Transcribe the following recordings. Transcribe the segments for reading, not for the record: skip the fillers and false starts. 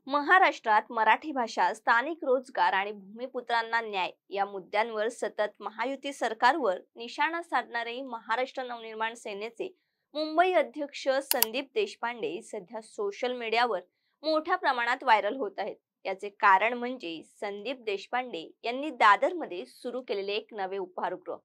महाराष्ट्रात मराठी भाषा, स्थानिक रोजगार आणि भूमिपुत्रांना न्याय या मुद्द्यांवर सतत महायुती सरकारवर निशाणा साधणारे महाराष्ट्र नवनिर्माण सेनेचे मुंबई अध्यक्ष संदीप देशपांडे सध्या सोशल मीडियावर मोठ्या प्रमाणात व्हायरल होत आहेत। याचे कारण म्हणजे संदीप देशपांडे यांनी दादरमध्ये सुरू केलेले एक नवे उपहारगृह,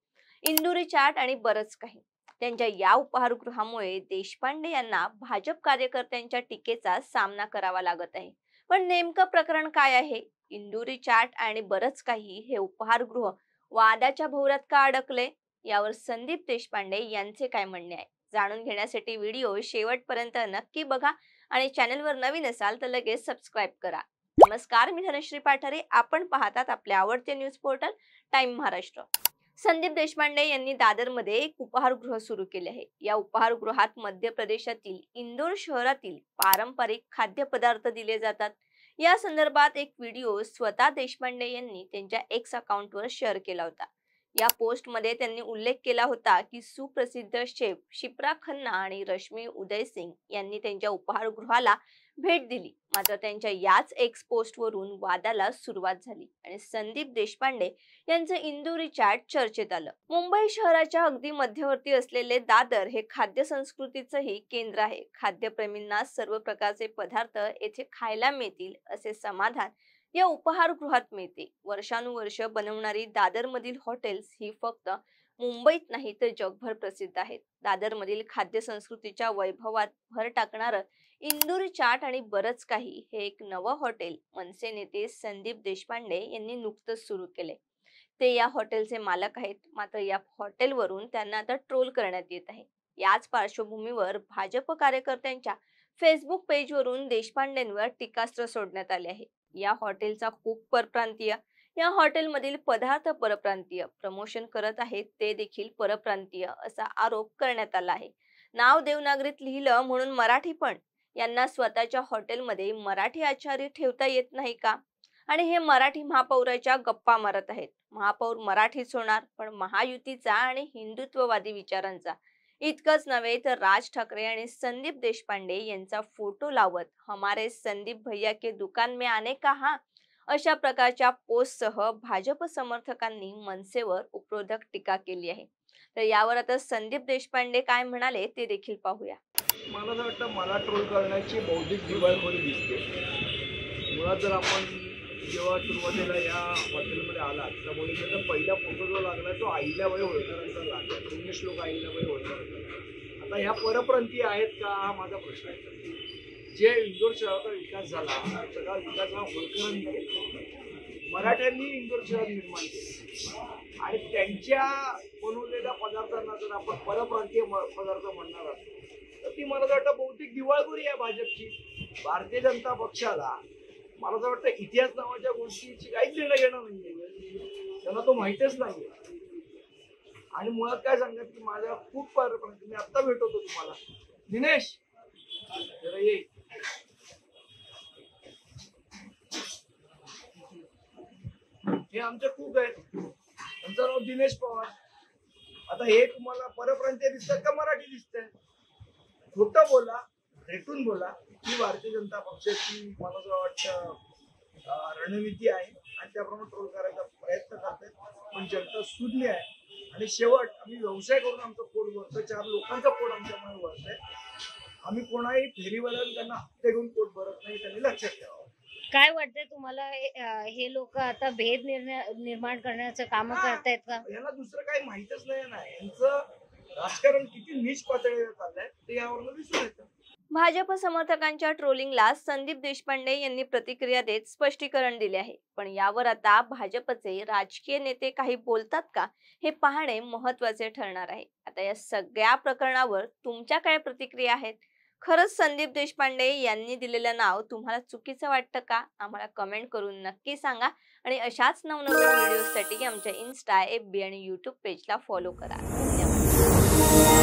इंदुरी चाट आणि बरंच काही। त्यांच्या या उपहारगृहामुळे देशपांडे यांना भाजप कार्यकर्त्यांच्या टीकेचा सामना करावा लागत आहे। पण नेमकं प्रकरण काय आहे? इंदुरी चाट आणि बरंच काही हे उपहारगृह वादाच्या भोवऱ्यात का अडकले? यावर संदीप देशपांडे यांचे काय म्हणणे आहे, जाणून घेण्यासाठी व्हिडिओ शेवटपर्यंत नक्की बघा आणि चॅनलवर नवीन असाल तर लगेच सबस्क्राईब करा। नमस्कार, मी धनश्री पाठारे, आपण पाहतात आपले आवडते news portal time Maharashtra. Sandeep Deshpande यांनी दादरमध्ये एक उपहारगृह सुरू केले आहे। या उपहारगृहात मध्य प्रदेशातील इंदोर शहरातील पारंपरिक खाद्यपदार्थ दिले जातात। या संदर्भात एक व्हिडिओ स्वतः देशपांडे यांनी त्यांच्या एक्स अकाउंटवर शेअर केला होता। या पोस्टमध्ये त्यांनी उल्लेख केला होता की सुप्रसिद्ध शेफ शिप्रा खन्ना आणि रश्मी उदय सिंग यांनी त्यांच्या उपहारगृहाला भेट दिली। मात्र त्यांच्या याच एक्स पोस्टवरून वादाला सुरुवात झाली आणि संदीप देशपांडे यांचं इंदुरी चाट चर्चेत आलं। मुंबई शहराच्या अगदी मध्यवर्ती असलेले दादर हे खाद्य संस्कृतीचंही केंद्र आहे। खाद्यप्रेमींना सर्व प्रकारचे पदार्थ येथे खायला मिळतील असे समाधान या उपहारगृहात मिळते। वर्षानुवर्ष बनवणारी दादरमधील हॉटेल्स ही फक्त मुंबईत नाही तर जगभर प्रसिद्ध आहेत। दादरमधील खाद्य संस्कृतीच्या वैभवात भर टाकणारं इंदुरी चाट आणि बरंच काही हे एक नवं हॉटेल मनसे नेते संदीप देशपांडे यांनी नुकतंच सुरू केले। ते या हॉटेलचे मालक आहेत, मात्र या हॉटेलवरून त्यांना आता ट्रोल करण्यात येत आहे। याच पार्श्वभूमीवर भाजप कार्यकर्त्यांच्या फेसबुक पेजवरून देशपांडेंवर टीकास्त्र सोडण्यात आले आहे। या हॉटेलचा कुक परप्रांतीय, या हॉटेलमधील पदार्थ परप्रांतीय, प्रमोशन करत आहेत ते देखील परप्रांतीय असा आरोप करण्यात आला आहे। नाव देवनागरीत लिहिलं म्हणून मराठी पण, यांना स्वतःच्या हॉटेलमध्ये मराठी आचार्य ठेवता येत नाही का? आणि हे मराठी महापौराच्या गप्पा मारत आहेत। महापौर मराठीच होणार, पण महायुतीचा आणि हिंदुत्ववादी विचारांचा। इतकंच नव्हे तर राज ठाकरे आणि संदीप देशपांडे यांचा फोटो लावत हमारे संदीप भैया के दुकान में आने का हा अशा प्रकारच्या पोस्टसह भाजप समर्थकांनी मनसेवर उपरोधक टीका केली आहे। तर यावर आता संदीप देशपांडे काय म्हणाले ते देखील पाहूया। मला असं वाटतं, मला ट्रोल करण्याची बौद्धिक दिवाळखोरी दिसते। मुळात जर आपण जेव्हा सुरुवातीला या हॉटेलमध्ये आलात तर बोलले पहिला फोटो जो लागला तो अहिल्याबाई होळकरांचा लागला, 19 श्लोक अहिल्याबाई होळकर। आता ह्या परप्रांतीय आहेत का, हा माझा प्रश्न आहे। जे इंदोर शहराचा विकास झाला, सगळा विकास हा होळकरांनी केला। मराठ्यांनी इंदोर शहर निर्माण केलं आणि त्यांच्या बनवलेल्या पदार्थांना जर आपण परप्रांतीय पदार्थ म्हणणार असतो तर ती मला वाटतं बौद्धिक दिवाळखोरी आहे भाजपची। भारतीय जनता पक्षाला मला असं वाटतं इतिहास नावाच्या गोष्टीची काहीच देणं घेणं नाहीये, त्यांना तो माहितीच नाहीये। आणि मुळात काय सांगतात की माझ्या खूप परप्रांतीय, मी आत्ता भेटवतो तुम्हाला, दिनेश जरा ये, हे आमचे कुक आहेत, त्यांचं नाव दिनेश पवार। आता हे तुम्हाला परप्रांतीय दिसतात का मराठी दिसतंय? खोटं बोला, भेटून बोला। ही भारतीय जनता पक्षाची मला असं वाटतं रणनीती आहे आणि त्याप्रमाणे ट्रोल करायचा प्रयत्न करतात। पण जनता सुज्ञ आहे आणि शेवट आम्ही व्यवसाय करून आमचं पोट भरतो, 4 लोकांचं पोट आमच्यामुळे भरतंय। आम्ही कोणाही फेरीवाल्यांना हप्ते घेऊन पोट भरत नाही, त्यांनी लक्षात ठेवावं। काय वाटतंय तुम्हाला, हे लोक आता भेद निर्माण करण्याचं काम करतायत का? यांना दुसरं काही माहितच नाही। यांचं राजकारण किती नीच पातळीवर चाललंय ते यावरून दिसून येतं। भाजप समर्थकांच्या ट्रोलिंगला संदीप देशपांडे यांनी प्रतिक्रिया देत स्पष्टीकरण दिले आहे। पण यावर आता भाजपचे राजकीय नेते काही बोलतात का, हे पाहणे महत्त्वाचे ठरणार आहे। आता या सगळ्या प्रकरणावर तुमच्या काय प्रतिक्रिया आहेत? खरंच संदीप देशपांडे यांनी दिलेलं नाव तुम्हाला चुकीचं वाटतं का? आम्हाला कमेंट करून नक्की सांगा आणि अशाच नवनवीन व्हिडिओसाठी आमच्या इन्स्टा, FB आणि YouTube पेजला फॉलो करा। धन्यवाद।